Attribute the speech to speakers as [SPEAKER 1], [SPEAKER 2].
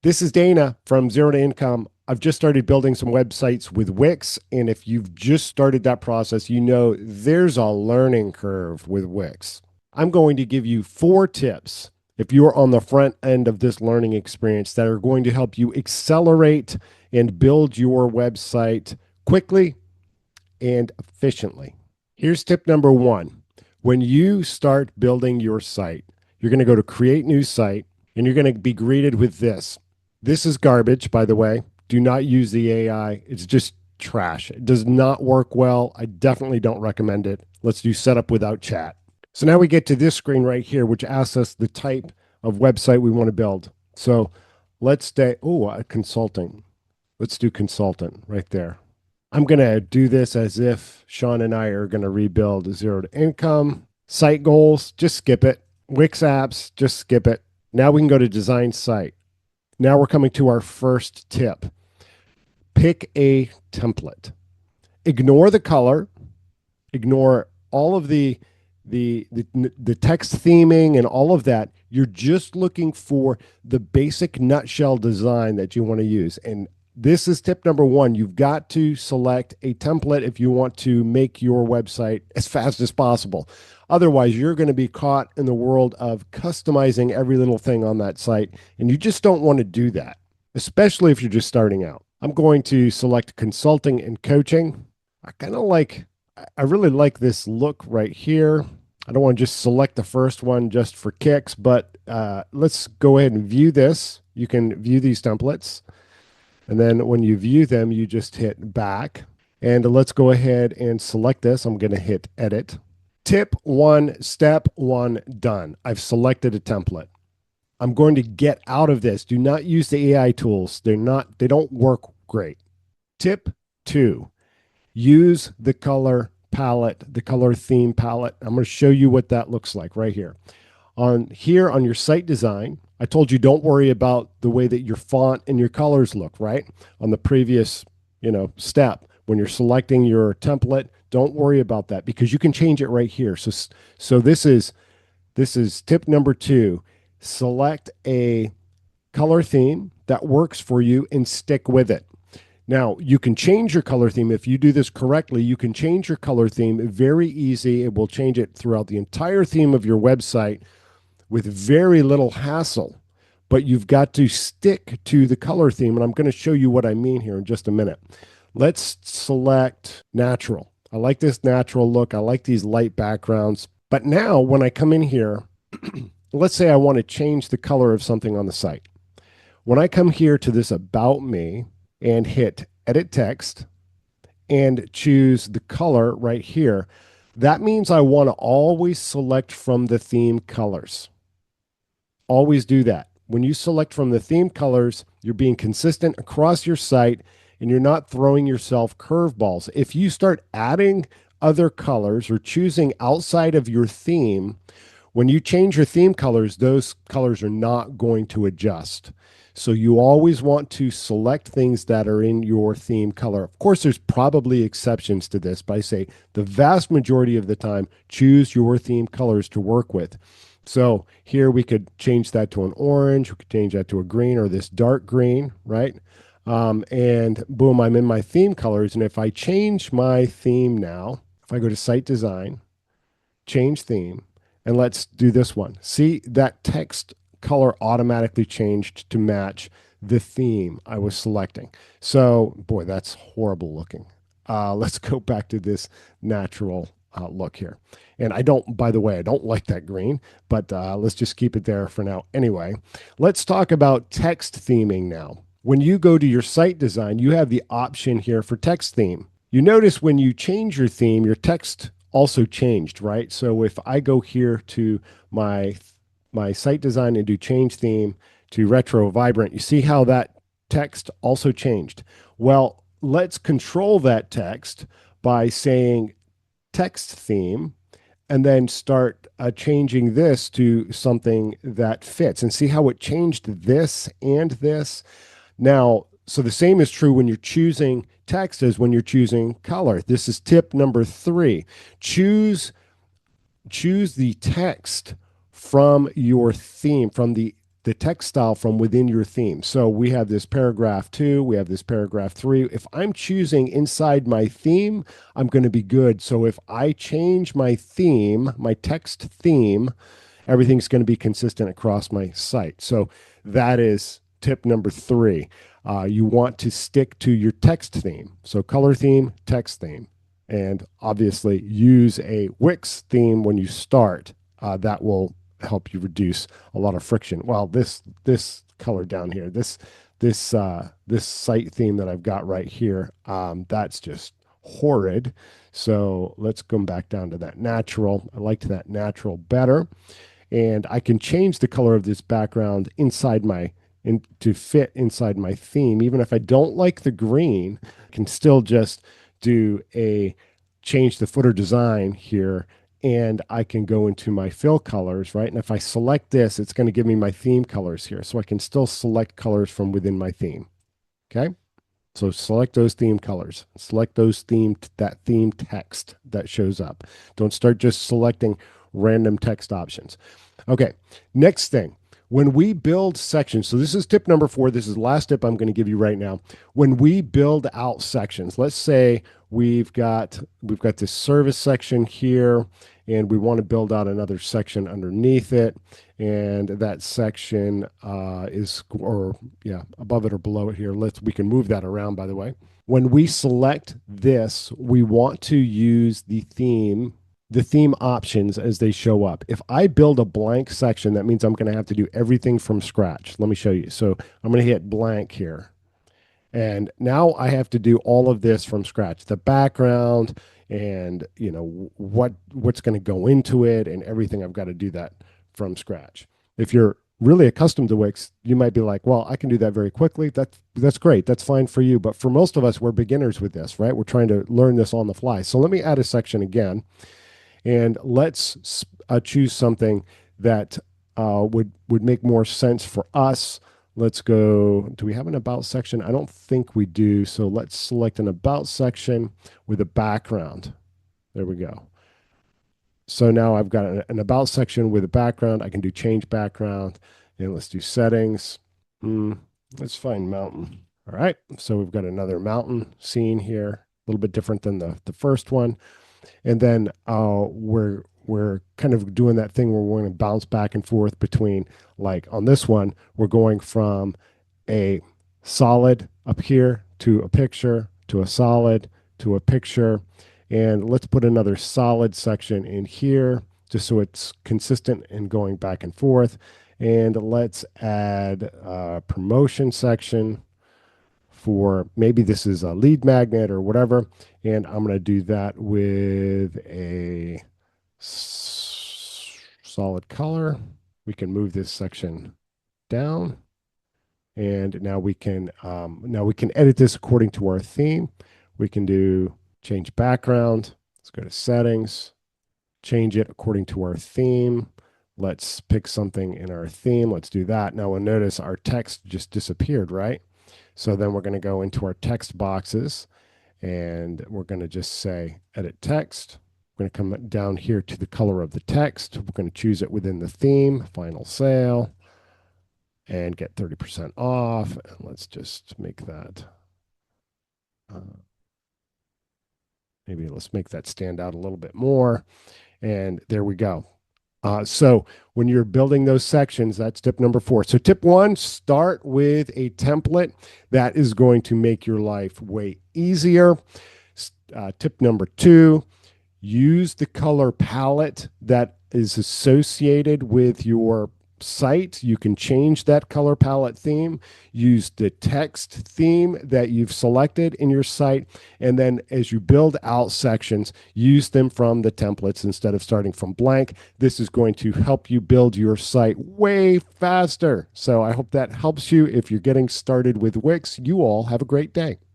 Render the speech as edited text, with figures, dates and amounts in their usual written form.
[SPEAKER 1] This is Dana from Zero to Income. I've just started building some websites with Wix. And if you've just started that process, you know there's a learning curve with Wix. I'm going to give you 4 tips if you're on the front end of this learning experience that are going to help you accelerate and build your website quickly and efficiently. Here's tip number 1. When you start building your site, you're going to go to create new site and you're going to be greeted with this. This is garbage, by the way. Do not use the AI. It's just trash. It does not work well. I definitely don't recommend it. Let's do setup without chat. So now we get to this screen right here, which asks us the type of website we want to build. So let's stay, consulting. Let's do consultant right there. I'm going to do this as if Sean and I are going to rebuild Zero to Income. Site goals, just skip it. Wix apps, just skip it. Now we can go to design site. Now we're coming to our first tip. Pick a template. Ignore the color. Ignore all of the text theming and all of that. You're just looking for the basic nutshell design that you want to use. And this is tip number 1. You've got to select a template if you want to make your website as fast as possible. Otherwise, you're going to be caught in the world of customizing every little thing on that site, and you just don't want to do that, especially if you're just starting out. I'm going to select consulting and coaching. I really like this look right here. I don't want to just select the first one just for kicks, but let's go ahead and view this. You can view these templates. And then when you view them, you just hit back. And let's go ahead and select this. I'm going to hit edit. Tip 1, step 1, done. I've selected a template. I'm going to get out of this. Do not use the AI tools. They don't work great. Tip 2, use the color palette, the color theme palette. I'm going to show you what that looks like right here. On your site design, I told you don't worry about the way that your font and your colors look, right? On the previous, step, when you're selecting your template, don't worry about that because you can change it right here. So this is tip number 2. Select a color theme that works for you and stick with it. Now, you can change your color theme. If you do this correctly, you can change your color theme very easy. It will change it throughout the entire theme of your website with very little hassle. But you've got to stick to the color theme, and I'm going to show you what I mean here in just a minute. Let's select natural. I like this natural look. I like these light backgrounds. But now when I come in here, let's say I want to change the color of something on the site. When I come here to this about me and hit edit text and choose the color right here, that means I want to always select from the theme colors. Always do that. When you select from the theme colors, you're being consistent across your site and you're not throwing yourself curveballs. If you start adding other colors or choosing outside of your theme, when you change your theme colors, those colors are not going to adjust. So you always want to select things that are in your theme color. Of course, there's probably exceptions to this, but I say the vast majority of the time, choose your theme colors to work with. So here we could change that to an orange, we could change that to a green or this dark green, right? And boom, I'm in my theme colors. And if I change my theme now, if I go to site design, change theme, and let's do this one. See, that text color automatically changed to match the theme I was selecting. So, boy, that's horrible looking. Let's go back to this natural look here. And by the way, I don't like that green, but let's just keep it there for now. Anyway, let's talk about text theming now. When you go to your site design, you have the option here for text theme. You notice when you change your theme, your text also changed, right? So if I go here to my site design and do change theme to retro vibrant, you see how that text also changed. Well, let's control that text by saying text theme and then start changing this to something that fits and see how it changed this and this. Now, so the same is true when you're choosing text as when you're choosing color. This is tip number 3. Choose the text from your theme, from the the text style from within your theme. So we have this paragraph 2, we have this paragraph 3. If I'm choosing inside my theme, I'm going to be good. So if I change my theme, my text theme, everything's going to be consistent across my site. So that is tip number 3. You want to stick to your text theme. So color theme, text theme, and obviously use a Wix theme when you start. That will help you reduce a lot of friction. Well, this color down here, this site theme that I've got right here, that's just horrid. So let's come back down to that natural. I liked that natural better. And I can change the color of this background inside my to fit inside my theme. Even if I don't like the green, I can still just do a change the footer design here, and I can go into my fill colors, right? And if I select this, it's going to give me my theme colors here. So I can still select colors from within my theme. Okay. So select those theme colors, select that theme text that shows up. Don't start just selecting random text options. Okay, next thing, when we build sections, so this is tip number 4. This is the last tip I'm going to give you right now. When we build out sections, let's say we've got this service section here, and we want to build out another section underneath it, and that section is, or yeah, above it or below it here. We can move that around, by the way. When we select this, we want to use the theme options as they show up. If I build a blank section, that means I'm going to have to do everything from scratch. Let me show you. So I'm going to hit blank here. And now I have to do all of this from scratch. The background and what's going to go into it and everything, I've got to do that from scratch. If you're really accustomed to Wix, you might be like, well, I can do that very quickly. That's great. That's fine for you. But for most of us, we're beginners with this, right? We're trying to learn this on the fly. So let me add a section again. And let's choose something that would make more sense for us. Let's go, do we have an about section? I don't think we do. So let's select an about section with a background. There we go. So now I've got an about section with a background. I can do change background. And let's do settings. Let's find mountain. All right. So we've got another mountain scene here, a little bit different than the first one. And then we're kind of doing that thing where we're going to bounce back and forth between, like on this one, we're going from a solid up here to a picture to a solid to a picture. And let's put another solid section in here just so it's consistent and going back and forth. And let's add a promotion section for, maybe this is a lead magnet or whatever. And I'm going to do that with a solid color. We can move this section down. And now we can edit this according to our theme. We can do change background. Let's go to settings, change it according to our theme. Let's pick something in our theme. Let's do that. Now we'll notice our text just disappeared, right? So then we're going to go into our text boxes and we're going to just say edit text. We're going to come down here to the color of the text. We're going to choose it within the theme, final sale, and get 30% off. And let's just make that, maybe let's make that stand out a little bit more. And there we go. So when you're building those sections, that's tip number 4. So tip 1, start with a template that is going to make your life way easier. Tip number 2, use the color palette that is associated with your site. You can change that color palette theme, use the text theme that you've selected in your site, and then as you build out sections, use them from the templates instead of starting from blank. This is going to help you build your site way faster. So I hope that helps you if you're getting started with Wix. You all have a great day.